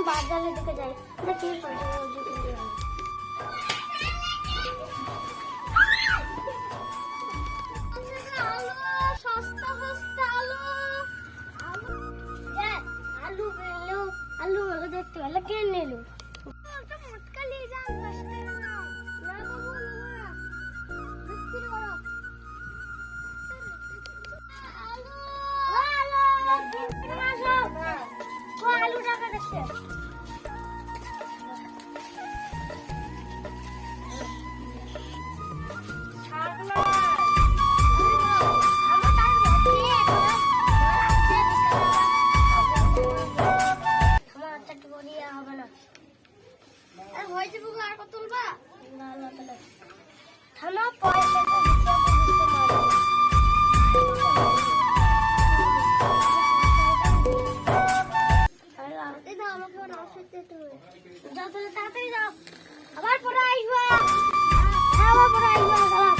বাজারের দিকে যাই, দেখি সস্তা সস্তা আলু আলু পেলো, আলু ভালো দেখতে ভালো কিনে নিলো। মোটকা নিয়ে যান 10 টাকা না বাবু, না বিক্রি করো। আলু টাকা দেখছে হবে না। হয়েছে বুকু আর কত তুলবা? না না তাহলে থামা, পয়সা যাও তাড়াতাড়ি যাও, আবার পরে আসবা, আবার পরে আসবা।